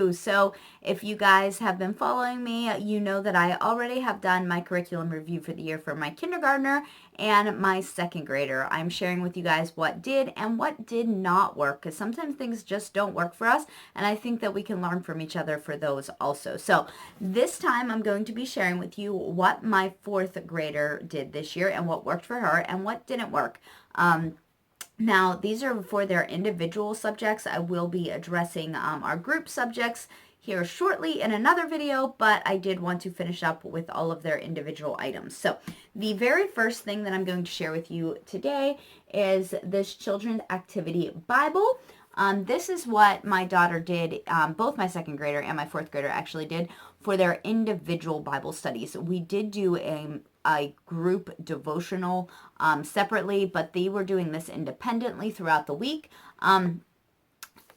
you. So if you guys have been following me, you know that I already have done my curriculum review for the year for my kindergartner and my second grader. I'm sharing with you guys what did and what did not work, because sometimes things just don't work for us, and I think that we can learn from each other for those also. So this time I'm going to be sharing with you what my fourth grader did this year and what worked for her and what didn't work. Now, these are for their individual subjects. I will be addressing our group subjects here shortly in another video, but I did want to finish up with all of their individual items. So the very first thing that I'm going to share with you today is this Children's Activity Bible. This is what my daughter did, both my second grader and my fourth grader actually did, for their individual Bible studies. We did do a group devotional separately, but they were doing this independently throughout the week.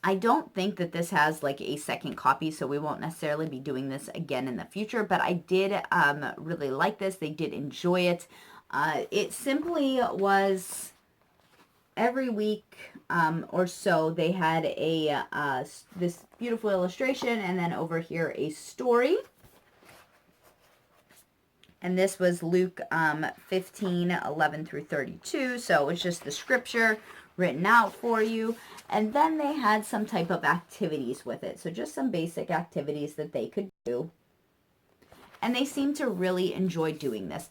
I don't think that this has like a second copy, so we won't necessarily be doing this again in the future, but I did really like this. They did enjoy it. It simply was every week or so they had a this beautiful illustration, and then over here a story. And this was Luke 15:11 through 32. So it's just the scripture written out for you. And then they had some type of activities with it. So just some basic activities that they could do. And they seemed to really enjoy doing this.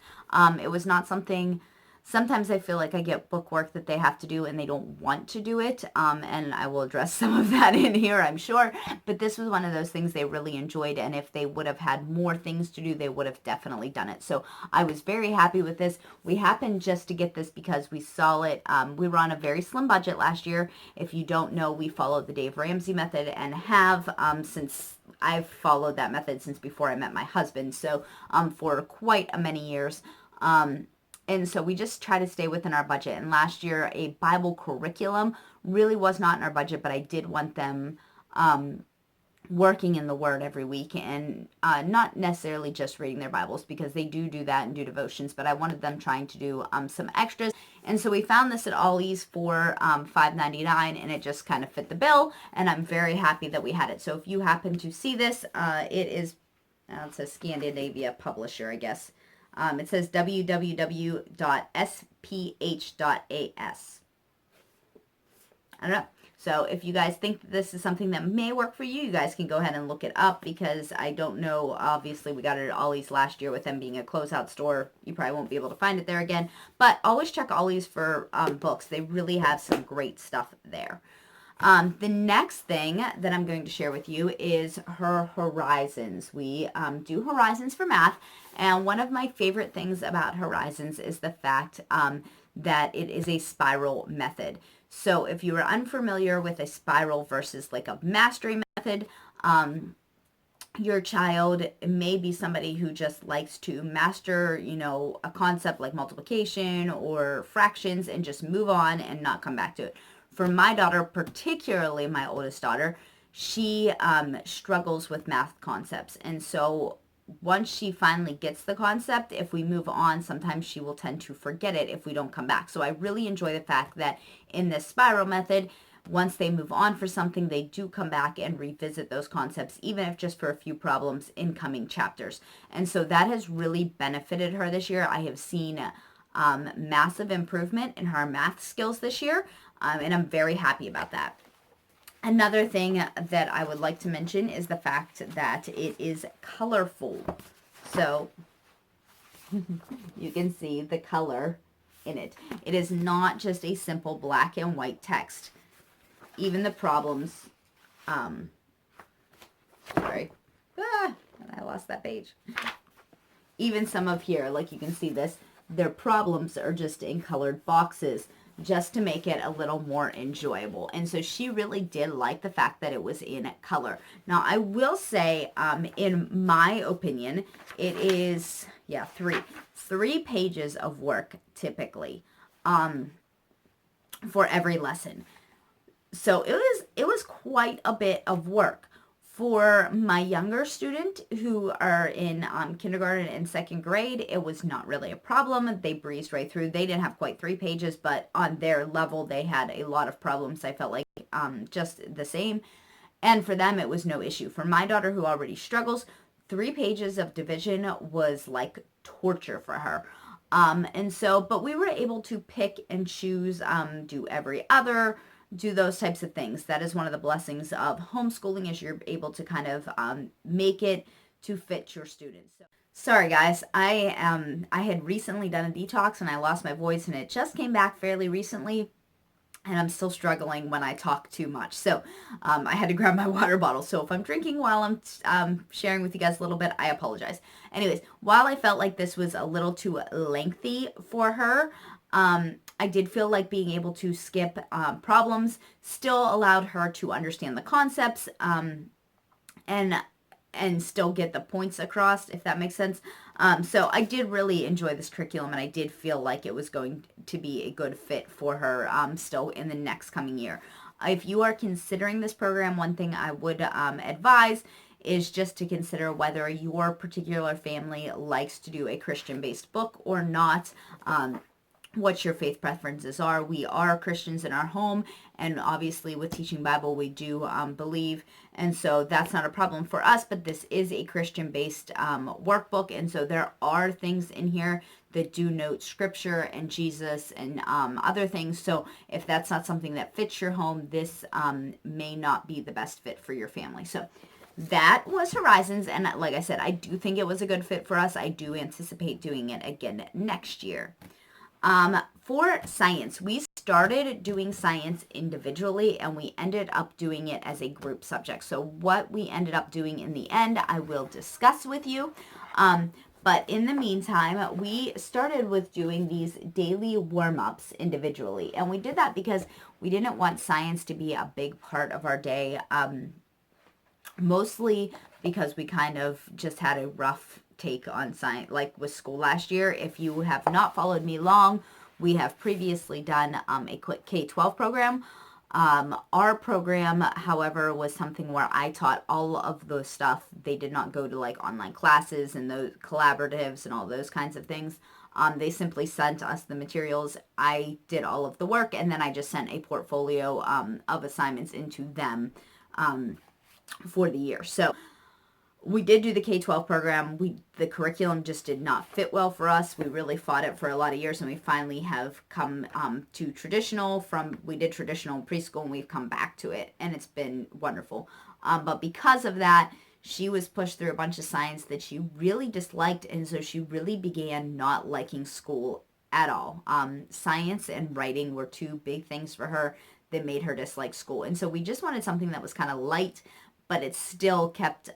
It was not something... Sometimes I feel like I get book work that they have to do and they don't want to do it, and I will address some of that in here, I'm sure. But this was one of those things they really enjoyed, and if they would have had more things to do, they would have definitely done it. So I was very happy with this. We happened just to get this because we saw it. We were on a very slim budget last year. If you don't know, we followed the Dave Ramsey method and have since... I've followed that method since before I met my husband, so for quite a many years. And so we just try to stay within our budget. And last year, a Bible curriculum really was not in our budget, but I did want them working in the Word every week, and not necessarily just reading their Bibles, because they do that and do devotions, but I wanted them trying to do some extras. And so we found this at Ollie's for $5.99, and it just kind of fit the bill, and I'm very happy that we had it. So if you happen to see this, it's a Scandinavia publisher, I guess. It says www.sph.as. I don't know. So if you guys think that this is something that may work for you, you guys can go ahead and look it up, because I don't know. Obviously, we got it at Ollie's last year with them being a closeout store. You probably won't be able to find it there again. But always check Ollie's for books. They really have some great stuff there. The next thing that I'm going to share with you is her Horizons. We do Horizons for math, and one of my favorite things about Horizons is the fact that it is a spiral method. So if you are unfamiliar with a spiral versus like a mastery method, your child may be somebody who just likes to master, a concept like multiplication or fractions and just move on and not come back to it. For my daughter, particularly my oldest daughter, she struggles with math concepts. And so once she finally gets the concept, if we move on, sometimes she will tend to forget it if we don't come back. So I really enjoy the fact that in this spiral method, once they move on for something, they do come back and revisit those concepts, even if just for a few problems in coming chapters. And so that has really benefited her this year. I have seen massive improvement in her math skills this year, and I'm very happy about that. Another thing that I would like to mention is the fact that it is colorful. So you can see the color in it. It is not just a simple black and white text. Even the problems, sorry, I lost that page. Even some of here, like you can see this, their problems are just in colored boxes, just to make it a little more enjoyable. And so she really did like the fact that it was in color. Now, I will say, in my opinion, it is, three pages of work typically, for every lesson. So it was quite a bit of work. For my younger student who are in kindergarten and second grade, it was not really a problem. They breezed right through. They didn't have quite 3 pages, but on their level, they had a lot of problems. I felt like just the same. And for them, it was no issue. For my daughter, who already struggles, 3 pages of division was like torture for her. And so, but we were able to pick and choose, do every other, do those types of things. That is one of the blessings of homeschooling, is you're able to kind of make it to fit your students. So, sorry guys, I had recently done a detox and I lost my voice, and it just came back fairly recently. And I'm still struggling when I talk too much. So I had to grab my water bottle. So if I'm drinking while I'm sharing with you guys a little bit, I apologize. Anyways, while I felt like this was a little too lengthy for her, I did feel like being able to skip problems still allowed her to understand the concepts, and still get the points across, if that makes sense. So I did really enjoy this curriculum, and I did feel like it was going to be a good fit for her still in the next coming year. If you are considering this program, one thing I would advise is just to consider whether your particular family likes to do a Christian-based book or not. What your faith preferences are. We are Christians in our home, and obviously with teaching Bible, we do believe, and so that's not a problem for us, but this is a Christian-based workbook, and so there are things in here that do note scripture and Jesus and other things. So if that's not something that fits your home, this may not be the best fit for your family. So that was Horizons, and like I said, I do think it was a good fit for us. I do anticipate doing it again next year. For science, we started doing science individually, and we ended up doing it as a group subject. So what we ended up doing in the end, I will discuss with you. But in the meantime, we started with doing these daily warm-ups individually. And we did that because we didn't want science to be a big part of our day, mostly because we kind of just had a rough take on science, like with school last year. If you have not followed me long, we have previously done a quick K-12 program. Our program, however, was something where I taught all of the stuff. They did not go to like online classes and those collaboratives and all those kinds of things. They simply sent us the materials. I did all of the work, and then I just sent a portfolio of assignments into them for the year. So we did do the K-12 program. The curriculum just did not fit well for us. We really fought it for a lot of years, and we finally have come to traditional. We did traditional in preschool, and we've come back to it, and it's been wonderful. But because of that, she was pushed through a bunch of science that she really disliked, and so she really began not liking school at all. Science and writing were 2 big things for her that made her dislike school, and so we just wanted something that was kind of light, but it still kept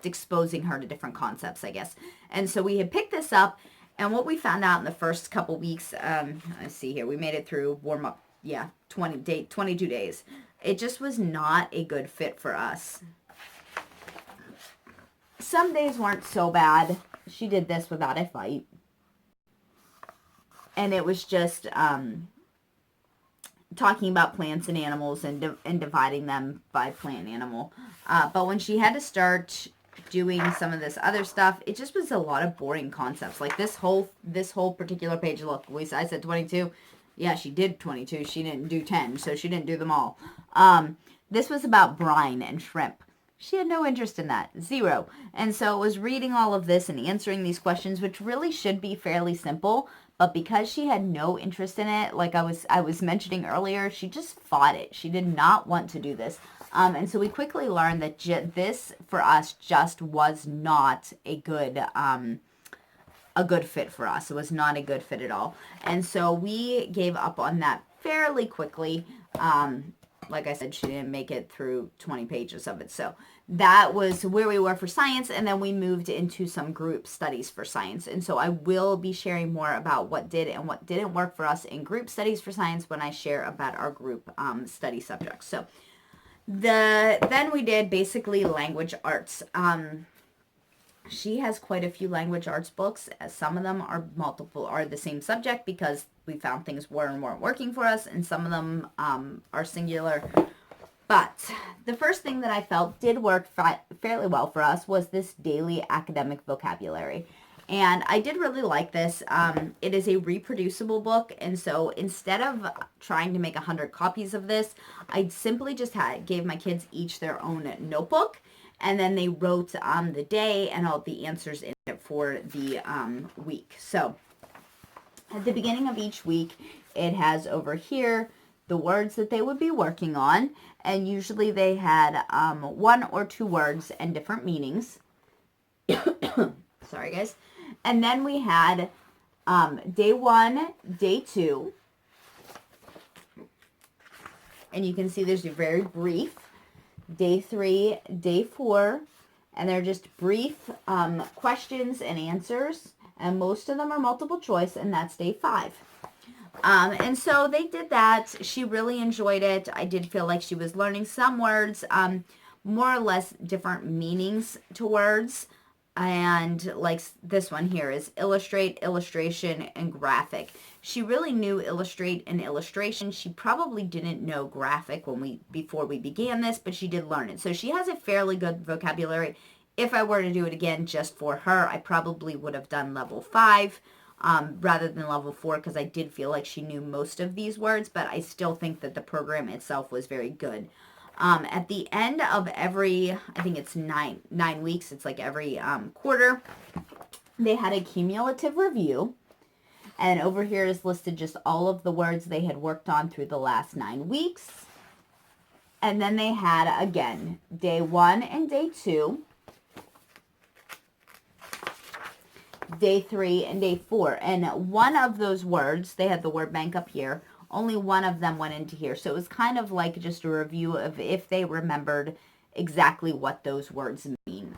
exposing her to different concepts, I guess. And so we had picked this up, and what we found out in the first couple weeks, let's see here, we made it through warm up, 22 days. It just was not a good fit for us. Some days weren't so bad. She did this without a fight. And it was just talking about plants and animals and dividing them by plant and animal. But when she had to start doing some of this other stuff, it just was a lot of boring concepts. Like this whole particular page, look, I said 22. Yeah, she did 22. She didn't do 10, so she didn't do them all. This was about brine and shrimp. She had no interest in that. 0. And so it was reading all of this and answering these questions, which really should be fairly simple. But because she had no interest in it, like I was mentioning earlier, she just fought it. She did not want to do this. And so we quickly learned that this, for us, just was not a good fit for us. It was not a good fit at all. And so we gave up on that fairly quickly. Like I said, she didn't make it through 20 pages of it. So that was where we were for science, and then we moved into some group studies for science. And so I will be sharing more about what did and what didn't work for us in group studies for science when I share about our group study subjects. So then we did basically language arts. She has quite a few language arts books. Some of them are the same subject because we found things weren't working for us, and some of them are singular. But the first thing that I felt did work fairly well for us was this daily academic vocabulary. And I did really like this. It is a reproducible book, and so instead of trying to make 100 copies of this, I simply just gave my kids each their own notebook, and then they wrote the day and all the answers in it for the week. So at the beginning of each week, it has over here the words that they would be working on, and usually they had 1 or 2 words and different meanings. Sorry, guys. And then we had day 1, day 2. And you can see there's a very brief. Day 3, day 4. And they're just brief questions and answers. And most of them are multiple choice, and that's day 5. And so they did that. She really enjoyed it. I did feel like she was learning some words, more or less different meanings to words. And like this one here is illustrate, illustration, and graphic. She really knew illustrate and illustration. She probably didn't know graphic before we began this, but she did learn it. So she has a fairly good vocabulary. If I were to do it again just for her, I probably would have done level 5 rather than level 4, because I did feel like she knew most of these words, but I still think that the program itself was very good. At the end of every, I think it's nine weeks, it's like every quarter, they had a cumulative review. And over here is listed just all of the words they had worked on through the last 9 weeks. And then they had, again, day 1 and day 2, day 3 and day 4. And one of those words, they had the word bank up here, only one of them went into here. So it was kind of like just a review of if they remembered exactly what those words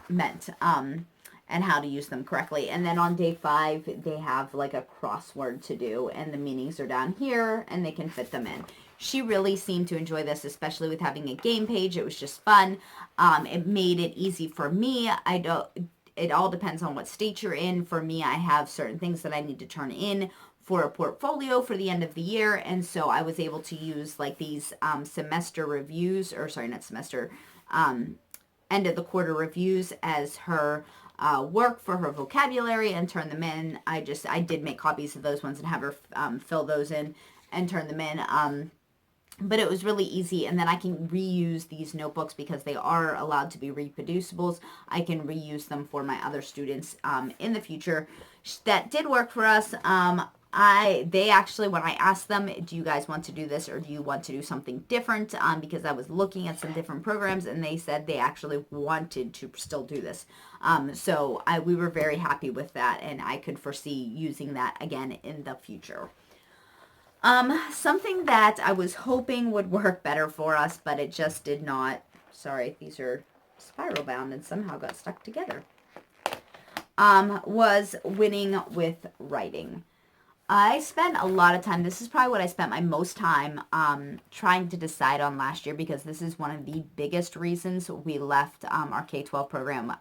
meant and how to use them correctly. And then on day 5, they have like a crossword to do, and the meanings are down here, and they can fit them in. She really seemed to enjoy this, especially with having a game page. It was just fun. It made it easy for me. It all depends on what state you're in. For me, I have certain things that I need to turn in for a portfolio for the end of the year, and so I was able to use like these semester reviews, or sorry, not semester, end of the quarter reviews as her work for her vocabulary and turn them in. I did make copies of those ones and have her fill those in and turn them in. But it was really easy, and then I can reuse these notebooks because they are allowed to be reproducibles. I can reuse them for my other students in the future. That did work for us. They actually, when I asked them, do you guys want to do this or do you want to do something different? Because I was looking at some different programs, and they said they actually wanted to still do this. So we were very happy with that, and I could foresee using that again in the future. Something that I was hoping would work better for us, but it just did not. Sorry, these are spiral bound and somehow got stuck together. Was winning with writing. I spent a lot of time, this is probably what I spent my most time trying to decide on last year, because this is one of the biggest reasons we left our K-12 program.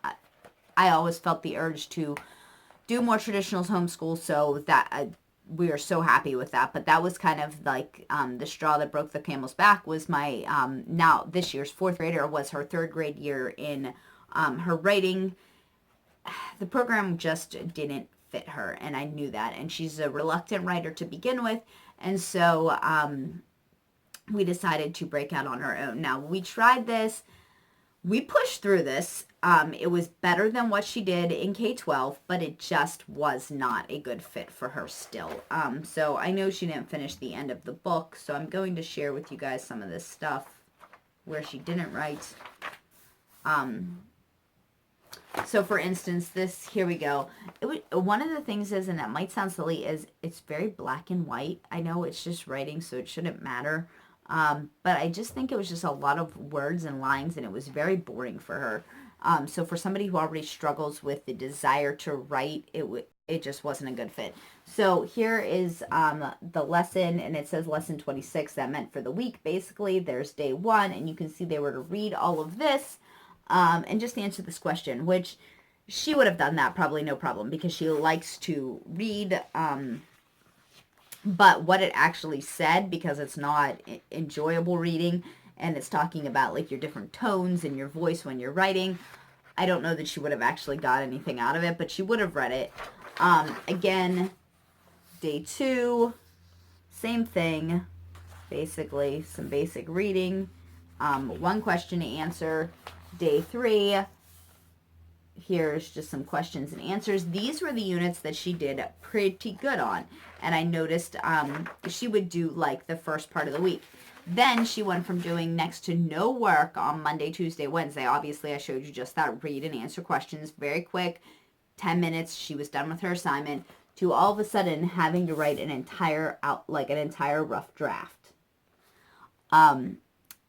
I always felt the urge to do more traditional homeschool, so that we are so happy with that. But that was kind of like the straw that broke the camel's back. Was my, now this year's 4th grader was her 3rd grade year in her writing. The program just didn't fit her, and I knew that, and she's a reluctant writer to begin with, and so we decided to break out on our own. Now, we tried this, we pushed through this. It was better than what she did in K-12, but it just was not a good fit for her still. So I know she didn't finish the end of the book, so I'm going to share with you guys some of this stuff where she didn't write. So for instance, here we go. One of the things is, and that might sound silly, is it's very black and white. I know it's just writing, so it shouldn't matter. But I just think it was just a lot of words and lines, and it was very boring for her. So for somebody who already struggles with the desire to write, it just wasn't a good fit. So here is the lesson, and it says lesson 26. That meant for the week, basically. There's day 1, and you can see they were to read all of this. And just answer this question, which she would have done that probably no problem, because she likes to read, but what it actually said, because it's not enjoyable reading, and it's talking about like your different tones and your voice when you're writing, I don't know that she would have actually got anything out of it, but she would have read it. Again, day 2, same thing, basically some basic reading, 1 question to answer. Day 3, here's just some questions and answers. These were the units that she did pretty good on, and I noticed she would do like the first part of the week. Then she went from doing next to no work on Monday, Tuesday, Wednesday. Obviously, I showed you just that, read and answer questions, very quick, 10 minutes, she was done with her assignment, to all of a sudden having to write an entire rough draft. And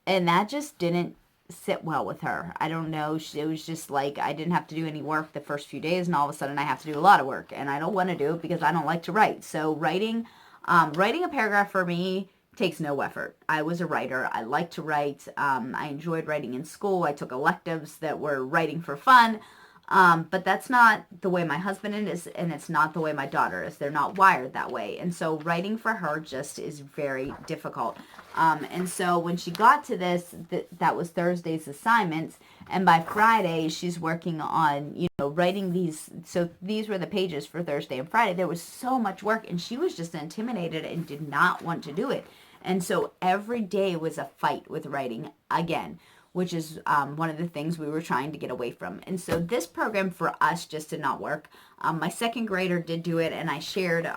that just didn't sit well with her. I don't know. It was just like I didn't have to do any work the first few days, and all of a sudden I have to do a lot of work, and I don't want to do it because I don't like to write. So writing a paragraph for me takes no effort. I was a writer. I like to write. I enjoyed writing in school. I took electives that were writing for fun. But that's not the way my husband is, and it's not the way my daughter is. They're not wired that way. And so writing for her just is very difficult. And so when she got to this, that was Thursday's assignments. And by Friday, she's working on, writing these. So these were the pages for Thursday and Friday. There was so much work, and she was just intimidated and did not want to do it. And so every day was a fight with writing again, which is one of the things we were trying to get away from. And so this program for us just did not work. My second grader did do it, and I shared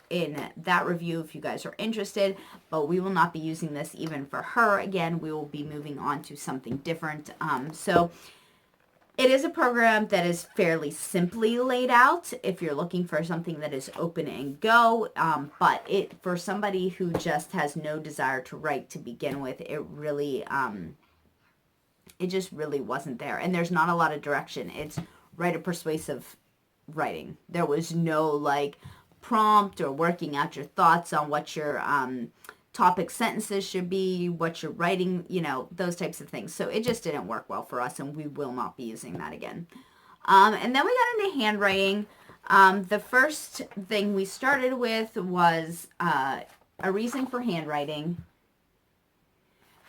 in that review if you guys are interested, but we will not be using this even for her. Again, we will be moving on to something different. So it is a program that is fairly simply laid out if you're looking for something that is open and go, but for somebody who just has no desire to write to begin with, it just really wasn't there. And there's not a lot of direction. It's write a persuasive writing. There was no prompt or working out your thoughts on what your topic sentences should be, what you're writing, those types of things. So it just didn't work well for us, and we will not be using that again. And then we got into handwriting. The first thing we started with was a reason for handwriting.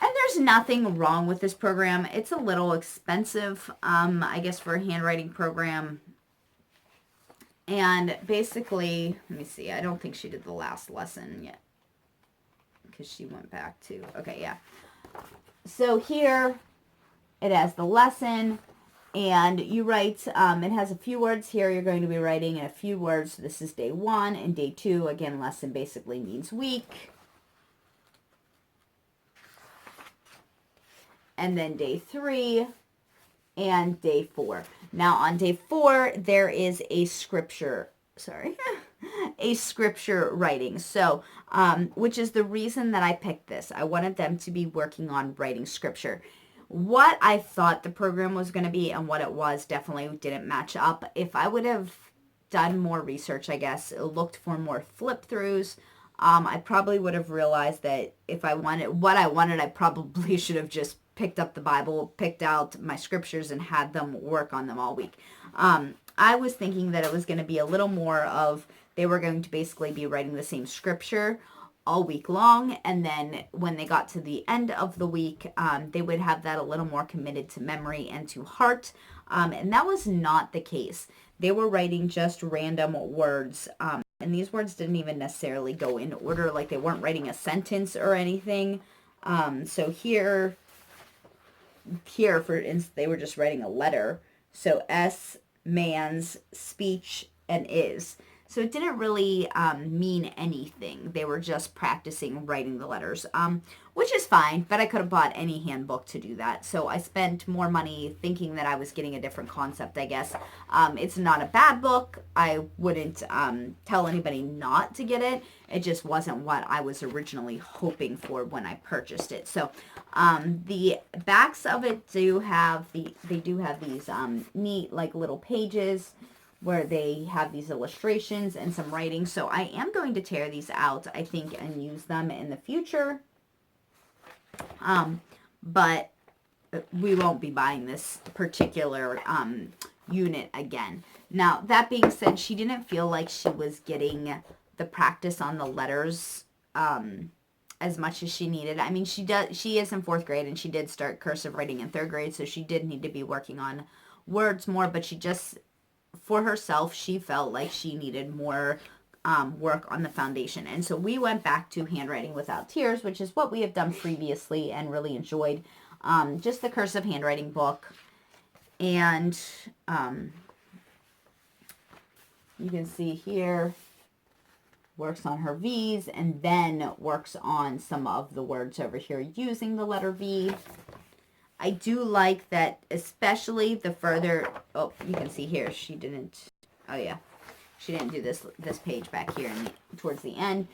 And there's nothing wrong with this program. It's a little expensive, I guess, for a handwriting program. And basically, let me see. I don't think she did the last lesson yet, because she went back to, okay, yeah. So here, it has the lesson, and you write, it has a few words here. You're going to be writing in a few words. This is day 1, and day 2, again, lesson basically means week. And then day 3 and day 4. Now on day 4, there is a scripture writing. So, which is the reason that I picked this. I wanted them to be working on writing scripture. What I thought the program was going to be and what it was definitely didn't match up. If I would have done more research, I guess, looked for more flip throughs, I probably would have realized that if I wanted what I wanted, I probably should have just picked up the Bible, picked out my scriptures, and had them work on them all week. I was thinking that it was going to be a little more of, they were going to basically be writing the same scripture all week long, and then when they got to the end of the week, they would have that a little more committed to memory and to heart, and that was not the case. They were writing just random words, and these words didn't even necessarily go in order, like they weren't writing a sentence or anything. So here, for instance, they were just writing a letter. So S, man's, speech, and is. So it didn't really mean anything. They were just practicing writing the letters, which is fine, but I could have bought any handbook to do that. So I spent more money thinking that I was getting a different concept, I guess. It's not a bad book. I wouldn't tell anybody not to get it. It just wasn't what I was originally hoping for when I purchased it. So the backs of it do have these neat little pages where they have these illustrations and some writing. So I am going to tear these out, I think, and use them in the future. But we won't be buying this particular unit again. Now, that being said, she didn't feel like she was getting the practice on the letters as much as she needed. I mean, she is in 4th grade, and she did start cursive writing in 3rd grade, so she did need to be working on words more, but she just for herself, she felt like she needed more work on the foundation. And so we went back to Handwriting Without Tears, which is what we have done previously and really enjoyed. Just the cursive handwriting book. And you can see here, works on her V's and then works on some of the words over here using the letter V. I do like that, especially the further, oh, you can see here, she didn't, oh yeah, she didn't do this page back here towards the end.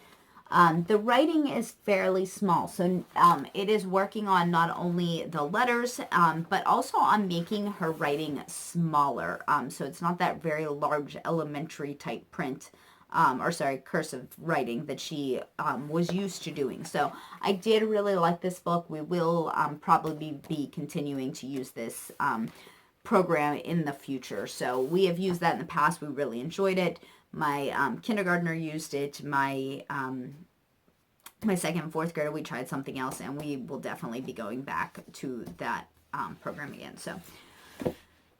The writing is fairly small, so it is working on not only the letters, but also on making her writing smaller. So it's not that very large elementary type print, cursive writing that she was used to doing. So I did really like this book. We will probably be continuing to use this program in the future. So we have used that in the past. We really enjoyed it. My kindergartner used it. My second and fourth grader, we tried something else, and we will definitely be going back to that program again. So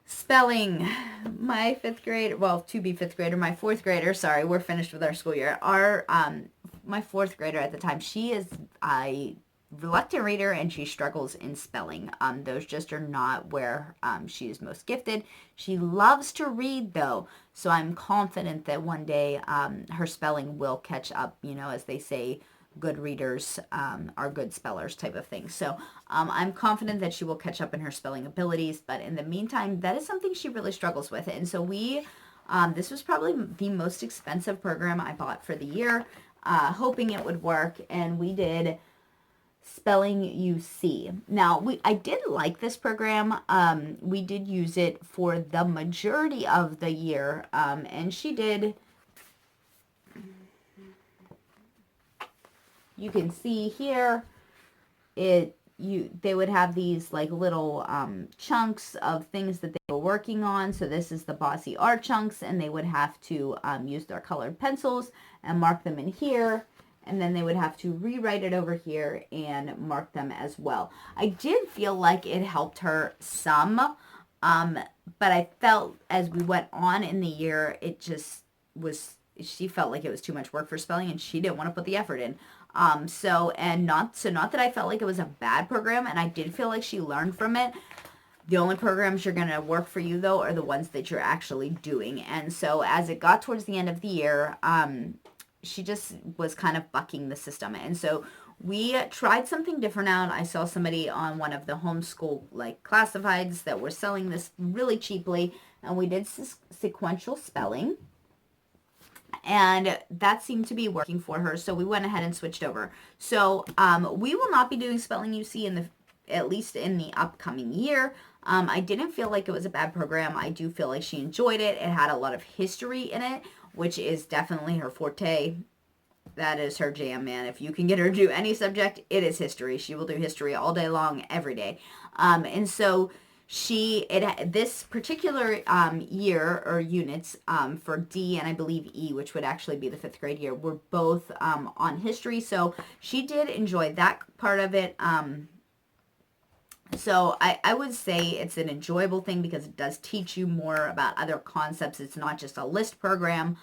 spelling, my fifth grader, well, to be fifth grader, my fourth grader, sorry, we're finished with our school year. My fourth grader at the time, she is a reluctant reader and she struggles in spelling. Those just are not where she is most gifted. She loves to read though, so I'm confident that one day her spelling will catch up, you know, as they say, good readers are good spellers type of thing. So I'm confident that she will catch up in her spelling abilities, but in the meantime, that is something she really struggles with. And so this was probably the most expensive program I bought for the year, hoping it would work, and we did Spelling UC. Now, I did like this program. We did use it for the majority of the year, and she did. You can see here, they would have these like little chunks of things that they were working on. So this is the Bossy Art chunks, and they would have to use their colored pencils and mark them in here. And then they would have to rewrite it over here and mark them as well. I did feel like it helped her some, but I felt as we went on in the year, it just was, she felt like it was too much work for spelling and she didn't want to put the effort in. Not that I felt like it was a bad program, and I did feel like she learned from it. The only programs you're going to work for you, though, are the ones that you're actually doing. And so as it got towards the end of the year, she just was kind of bucking the system. And so we tried something different out. I saw somebody on one of the homeschool like classifieds that were selling this really cheaply, and we did sequential spelling. And that seemed to be working for her, so we went ahead and switched over. So we will not be doing Spelling UC at least in the upcoming year. I didn't feel like it was a bad program. I do feel like she enjoyed it. It had a lot of history in it, which is definitely her forte. That is her jam, man. If you can get her to do any subject, it is history. She will do history all day long, every day. And so this particular year or units for D and I believe E, which would actually be the fifth grade year, were both on history. So she did enjoy that part of it. So I would say it's an enjoyable thing because it does teach you more about other concepts. It's not just a list program.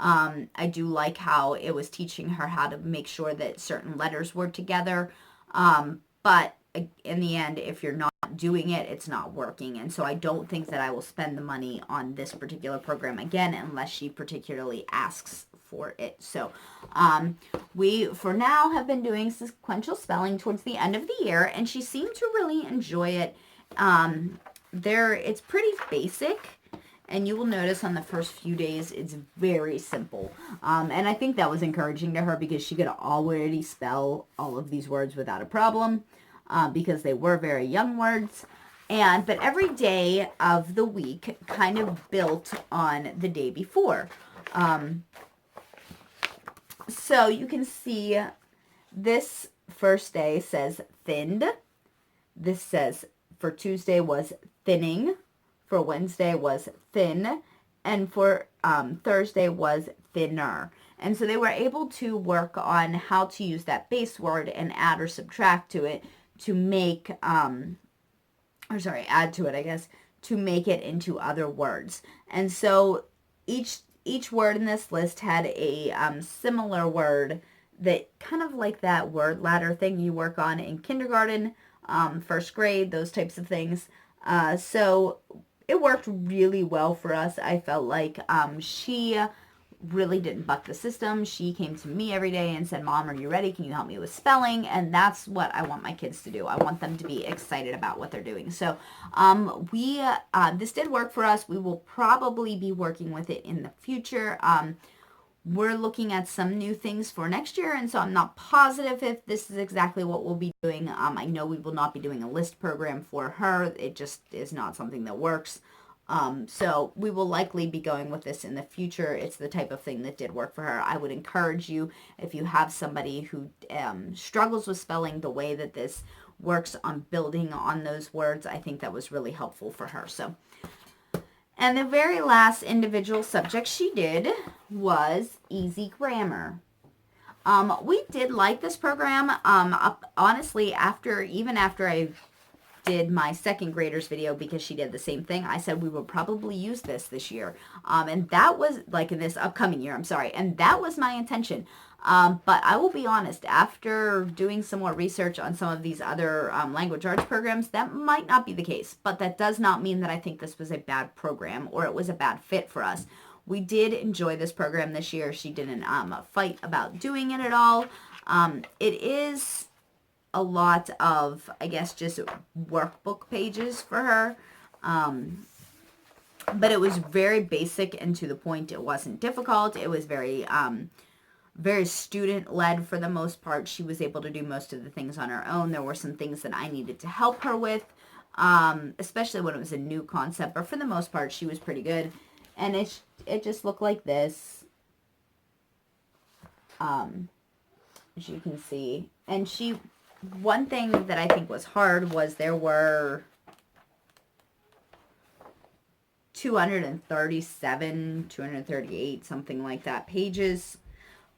I do like how it was teaching her how to make sure that certain letters were together. But in the end, if you're not doing it, it's not working. And so I don't think that I will spend the money on this particular program again unless she particularly asks for it. So we, for now, have been doing sequential spelling towards the end of the year, and she seemed to really enjoy it. It's pretty basic, and you will notice on the first few days it's very simple. And I think that was encouraging to her because she could already spell all of these words without a problem. Because they were very young words. But every day of the week kind of built on the day before. So you can see this first day says thinned. This says for Tuesday was thinning. For Wednesday was thin. And for Thursday was thinner. And so they were able to work on how to use that base word and add or subtract to it to make, add to it, I guess, to make it into other words. And so each word in this list had a similar word that kind of like that word ladder thing you work on in kindergarten, first grade, those types of things. So it worked really well for us. I felt like she really didn't buck the system. She came to me every day and said, Mom, are you ready? Can you help me with spelling? And that's what I want my kids to do. I want them to be excited about what they're doing. So this did work for us. We will probably be working with it in the future. We're looking at some new things for next year, and so I'm not positive if this is exactly what we'll be doing. I know we will not be doing a list program for her. It just is not something that works. So we will likely be going with this in the future. It's the type of thing that did work for her. I would encourage you, if you have somebody who struggles with spelling, the way that this works on building on those words, I think that was really helpful for her. So, and the very last individual subject she did was easy grammar. We did like this program. Honestly, even after I did my second graders video, because she did the same thing, I said we would probably use this year. And that was like in this upcoming year, I'm sorry. And that was my intention. But I will be honest, after doing some more research on some of these other language arts programs, that might not be the case. But that does not mean that I think this was a bad program or it was a bad fit for us. We did enjoy this program this year. She didn't fight about doing it at all. It is a lot of, I guess, just workbook pages for her. But it was very basic and to the point. It wasn't difficult. It was very student-led for the most part. She was able to do most of the things on her own. There were some things that I needed to help her with, especially when it was a new concept. But for the most part, she was pretty good. And it just looked like this, as you can see. And one thing that I think was hard was there were 237, 238, something like that, pages.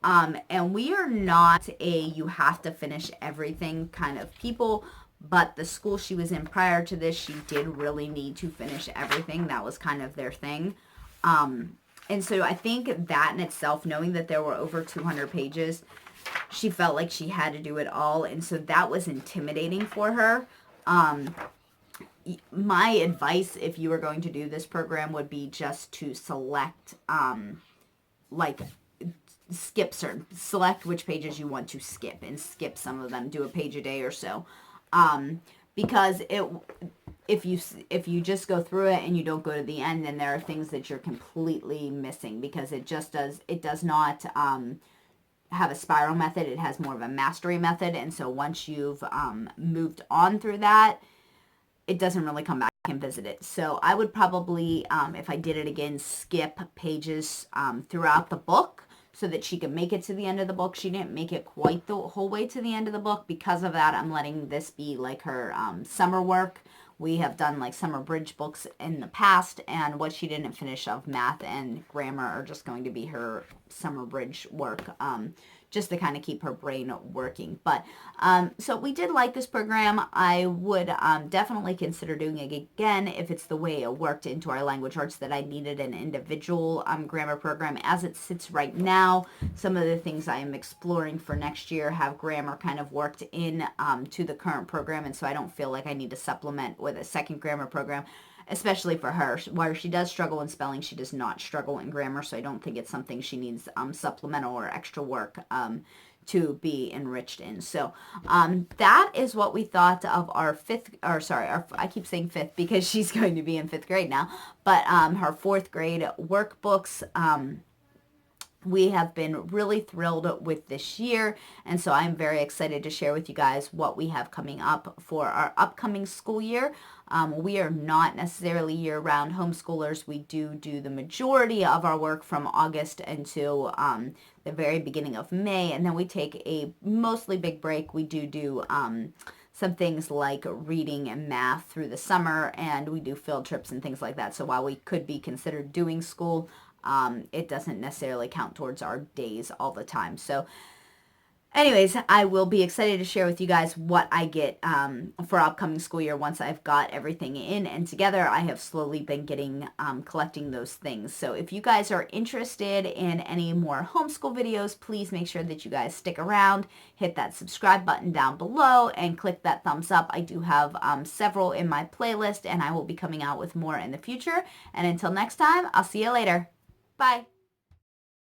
And we are not you have to finish everything kind of people, but the school she was in prior to this, she did really need to finish everything. That was kind of their thing. And so I think that in itself, knowing that there were over 200 pages, she felt like she had to do it all. And so that was intimidating for her. My advice, if you were going to do this program, would be just to select, select which pages you want to skip and skip some of them, do a page a day or so. Because if you just go through it and you don't go to the end, then there are things that you're completely missing, because it does not have a spiral method. It has more of a mastery method. And so once you've moved on through that, it doesn't really come back and visit it. So I would probably, if I did it again, skip pages throughout the book so that she could make it to the end of the book. She didn't make it quite the whole way to the end of the book. Because of that, I'm letting this be like her summer work. We have done like summer bridge books in the past, and what she didn't finish of math and grammar are just going to be her summer bridge work, just to kind of keep her brain working. But so we did like this program. I would definitely consider doing it again if it's the way it worked into our language arts that I needed an individual grammar program. As it sits right now, some of the things I am exploring for next year have grammar kind of worked in to the current program, and so I don't feel like I need to supplement with a second grammar program, especially for her. Where she does struggle in spelling, she does not struggle in grammar, so I don't think it's something she needs supplemental or extra work to be enriched in. So that is what we thought of our I keep saying fifth because she's going to be in fifth grade now, but her fourth grade workbooks. We have been really thrilled with this year, and so I'm very excited to share with you guys what we have coming up for our upcoming school year. We are not necessarily year-round homeschoolers. We do the majority of our work from August until the very beginning of May, and then we take a mostly big break. We do some things like reading and math through the summer, and we do field trips and things like that. So while we could be considered doing school, it doesn't necessarily count towards our days all the time. So Anyways, I will be excited to share with you guys what I get for upcoming school year once I've got everything in and together. I have slowly been getting collecting those things. So if you guys are interested in any more homeschool videos, please make sure that you guys stick around, hit that subscribe button down below, and click that thumbs up. I do have several in my playlist, and I will be coming out with more in the future. And until next time, I'll see you later. Bye.